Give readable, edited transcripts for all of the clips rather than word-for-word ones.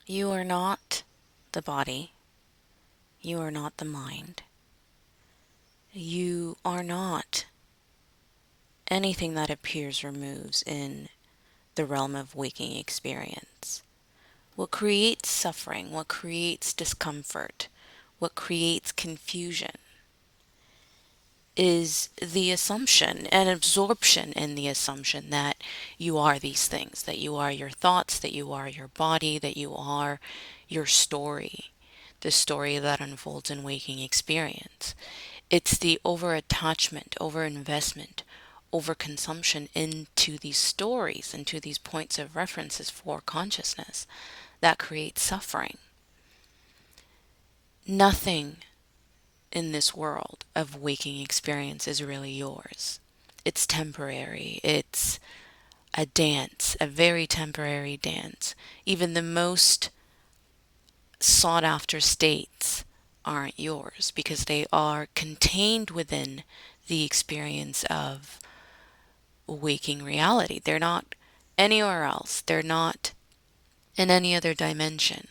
You are not the body. You are not the mind. You are not anything that appears or moves in the realm of waking experience. What creates suffering, what creates discomfort, what creates confusion is the assumption and absorption in the assumption that you are these things, that you are your thoughts, that you are your body, that you are your story, the story that unfolds in waking experience. It's the over-attachment, over-investment, over-consumption into these stories, into these points of references for consciousness that creates suffering. Nothing in this world of waking experience is really yours. It's temporary. It's a dance, a very temporary dance. Even the most sought after states aren't yours because they are contained within the experience of waking reality. They're not anywhere else. They're not in any other dimension.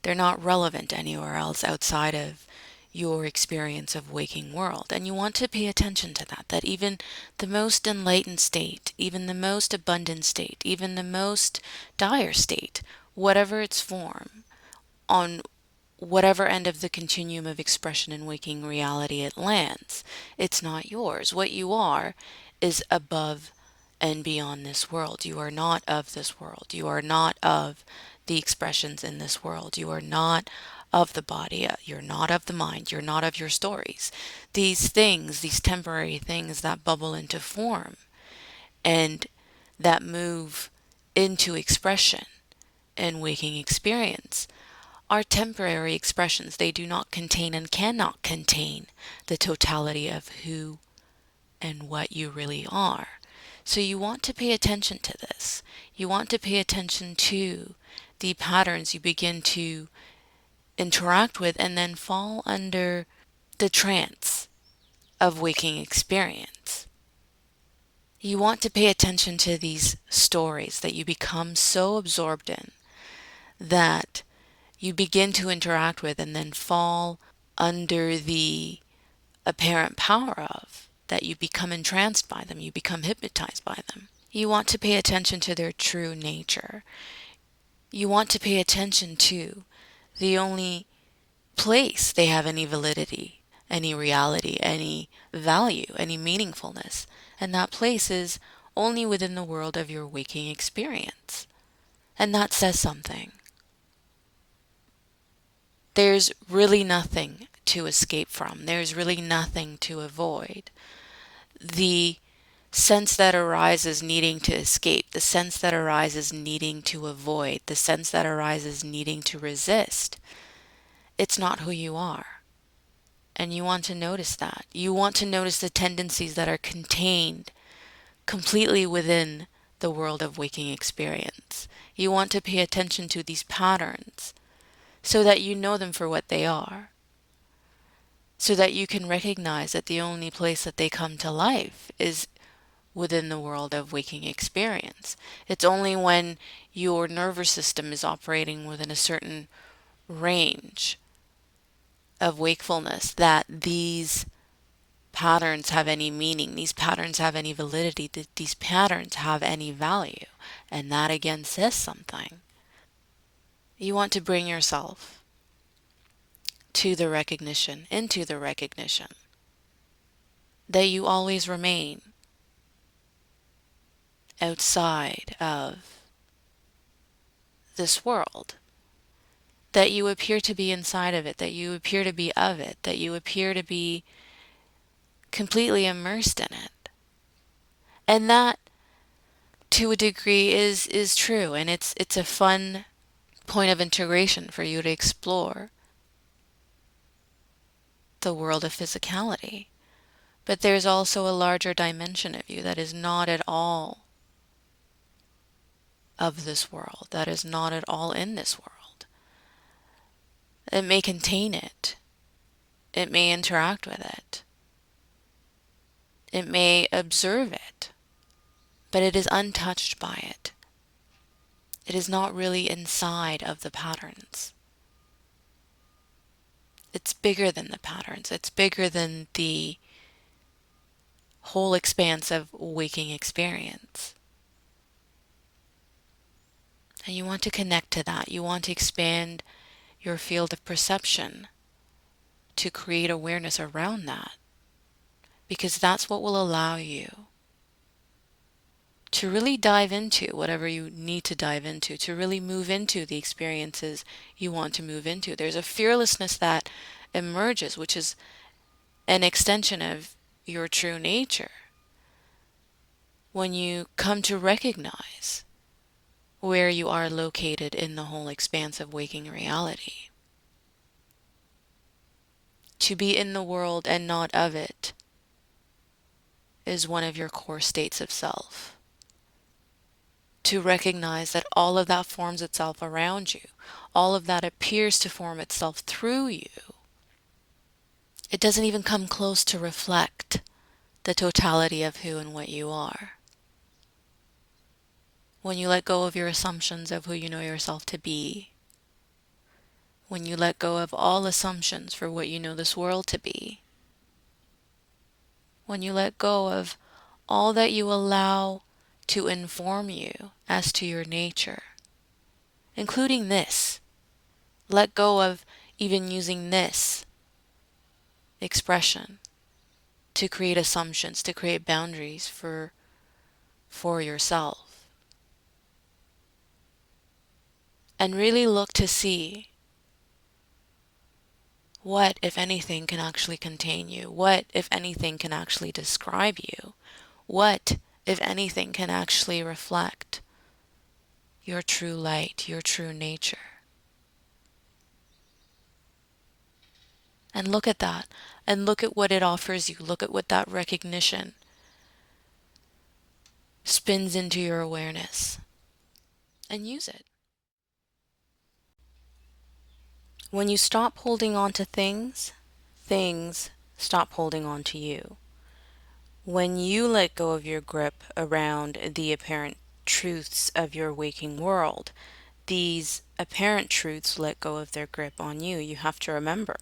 They're not relevant anywhere else outside of your experience of waking world. And you want to pay attention to that, that even the most enlightened state, even the most abundant state, even the most dire state, whatever its form, on whatever end of the continuum of expression in waking reality it lands, it's not yours. What you are is above and beyond this world. You are not of this world. You are not of the expressions in this world. You are not of the body. You're not of the mind. You're not of your stories. These things, these temporary things that bubble into form and that move into expression in waking experience are temporary expressions. They do not contain and cannot contain the totality of who and what you really are. So you want to pay attention to this. You want to pay attention to the patterns you begin to interact with and then fall under the trance of waking experience. You want to pay attention to these stories that you become so absorbed in that you begin to interact with and then fall under the apparent power of, that you become entranced by them, you become hypnotized by them. You want to pay attention to their true nature. You want to pay attention to the only place they have any validity, any reality, any value, any meaningfulness. And that place is only within the world of your waking experience. And that says something. There's really nothing to escape from. There's really nothing to avoid. The sense that arises needing to escape, the sense that arises needing to avoid, the sense that arises needing to resist, it's not who you are. And you want to notice that. You want to notice the tendencies that are contained completely within the world of waking experience. You want to pay attention to these patterns so that you know them for what they are, so that you can recognize that the only place that they come to life is within the world of waking experience. It's only when your nervous system is operating within a certain range of wakefulness that these patterns have any meaning, these patterns have any validity, that these patterns have any value. And that again says something. You want to bring yourself to the recognition, into the recognition, that you always remain outside of this world, that you appear to be inside of it, that you appear to be of it, that you appear to be completely immersed in it. And that, to a degree, is true, and it's a fun point of integration for you to explore the world of physicality. But there's also a larger dimension of you that is not at all of this world, that is not at all in this world. It may contain it. It may interact with it. It may observe it, but it is untouched by it. It is not really inside of the patterns. It's bigger than the patterns. It's bigger than the whole expanse of waking experience. And you want to connect to that. You want to expand your field of perception to create awareness around that. Because that's what will allow you to really dive into whatever you need to dive into, to really move into the experiences you want to move into. There's a fearlessness that emerges, which is an extension of your true nature. When you come to recognize where you are located in the whole expanse of waking reality. To be in the world and not of it is one of your core states of self. To recognize that all of that forms itself around you, all of that appears to form itself through you. It doesn't even come close to reflect the totality of who and what you are. When you let go of your assumptions of who you know yourself to be, when you let go of all assumptions for what you know this world to be, when you let go of all that you allow to inform you as to your nature, including this, let go of even using this expression to create assumptions, to create boundaries for yourself. And really look to see what, if anything, can actually contain you. What, if anything, can actually describe you. What, if anything, can actually reflect your true light, your true nature. And look at that. And look at what it offers you. Look at what that recognition spins into your awareness. And use it. When you stop holding on to things, things stop holding on to you. When you let go of your grip around the apparent truths of your waking world, these apparent truths let go of their grip on you. You have to remember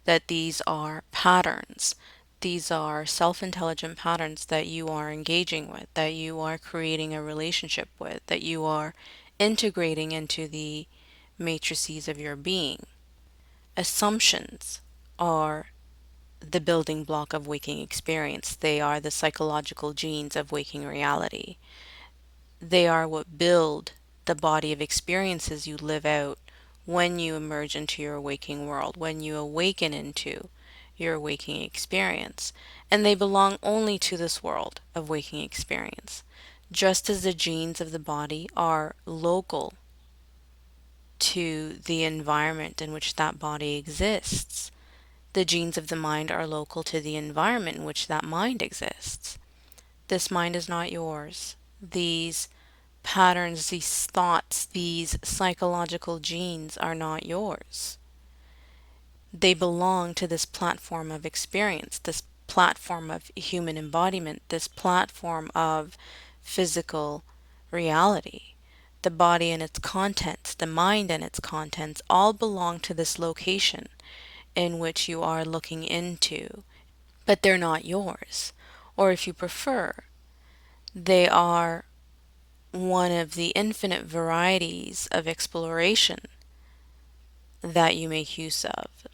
that these are patterns. These are self-intelligent patterns that you are engaging with, that you are creating a relationship with, that you are integrating into the matrices of your being. Assumptions are the building block of waking experience. They are the psychological genes of waking reality. They are what build the body of experiences you live out when you emerge into your waking world, when you awaken into your waking experience. And they belong only to this world of waking experience. Just as the genes of the body are local to the environment in which that body exists, the genes of the mind are local to the environment in which that mind exists. This mind is not yours. These patterns, these thoughts, these psychological genes are not yours. They belong to this platform of experience, this platform of human embodiment, this platform of physical reality. The body and its contents, the mind and its contents all belong to this location in which you are looking into, but they're not yours. Or if you prefer, they are one of the infinite varieties of exploration that you make use of.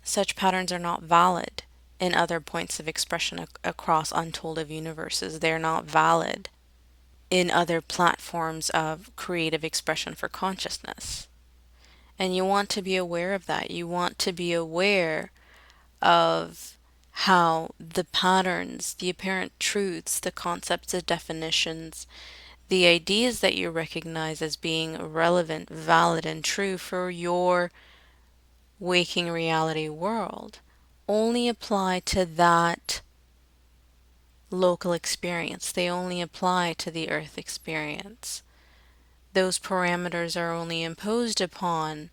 Such patterns are not valid in other points of expression across untold of universes. They're not valid in other platforms of creative expression for consciousness. And you want to be aware of that. You want to be aware of how the patterns, the apparent truths, the concepts, the definitions, the ideas that you recognize as being relevant, valid, and true for your waking reality world only apply to that local experience. They only apply to the earth experience. Those parameters are only imposed upon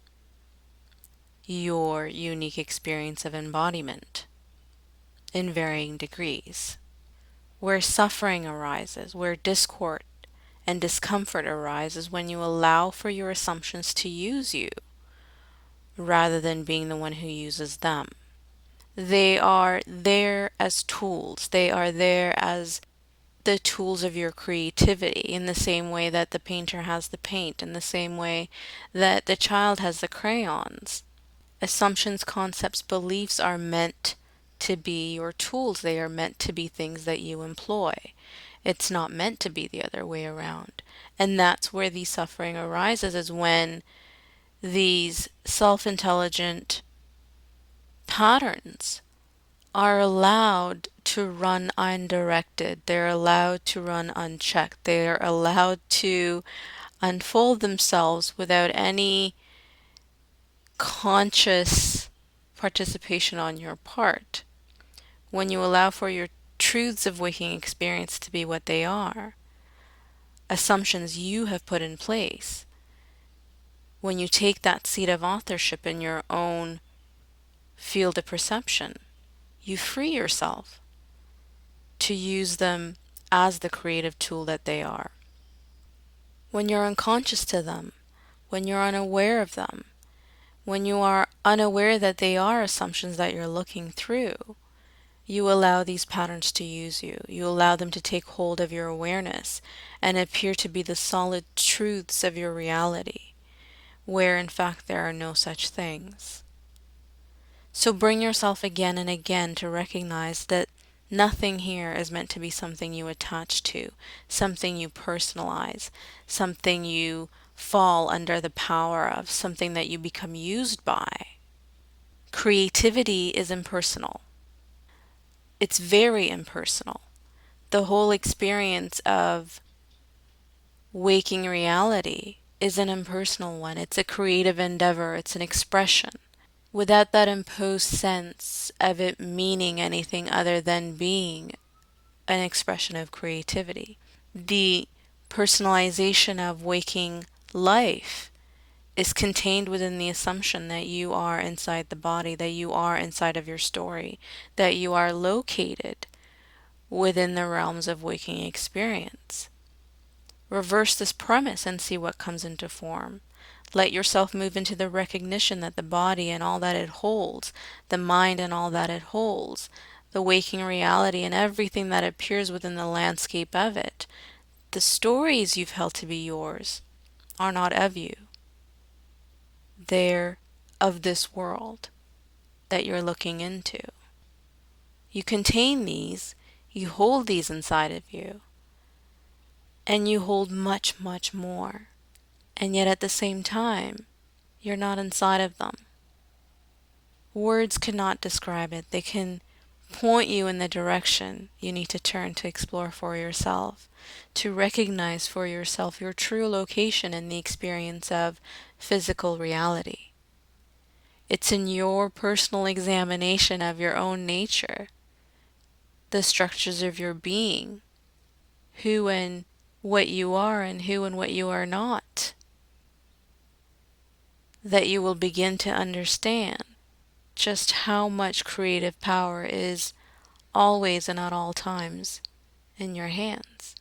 your unique experience of embodiment in varying degrees. Where suffering arises, where discord and discomfort arises when you allow for your assumptions to use you rather than being the one who uses them. They are there as tools. They are there as the tools of your creativity, in the same way that the painter has the paint, in the same way that the child has the crayons. Assumptions, concepts, beliefs are meant to be your tools. They are meant to be things that you employ. It's not meant to be the other way around. And that's where the suffering arises, is when these self-intelligent patterns are allowed to run undirected. They're allowed to run unchecked. They're allowed to unfold themselves without any conscious participation on your part. When you allow for your truths of waking experience to be what they are, assumptions you have put in place, when you take that seat of authorship in your own field of perception, you free yourself to use them as the creative tool that they are. When you're unconscious to them, when you're unaware of them, when you are unaware that they are assumptions that you're looking through, you allow these patterns to use you. You allow them to take hold of your awareness and appear to be the solid truths of your reality, where in fact there are no such things. So bring yourself again and again to recognize that nothing here is meant to be something you attach to, something you personalize, something you fall under the power of, something that you become used by. Creativity is impersonal. It's very impersonal. The whole experience of waking reality is an impersonal one. It's a creative endeavor. It's an expression, without that imposed sense of it meaning anything other than being an expression of creativity. The personalization of waking life is contained within the assumption that you are inside the body, that you are inside of your story, that you are located within the realms of waking experience. Reverse this premise and see what comes into form. Let yourself move into the recognition that the body and all that it holds, the mind and all that it holds, the waking reality and everything that appears within the landscape of it, the stories you've held to be yours, are not of you. They're of this world that you're looking into. You contain these, you hold these inside of you, and you hold much, much more. And yet at the same time, you're not inside of them. Words cannot describe it. They can point you in the direction you need to turn to explore for yourself, to recognize for yourself your true location in the experience of physical reality. It's in your personal examination of your own nature, the structures of your being, who and what you are and who and what you are not, that you will begin to understand just how much creative power is always and at all times in your hands.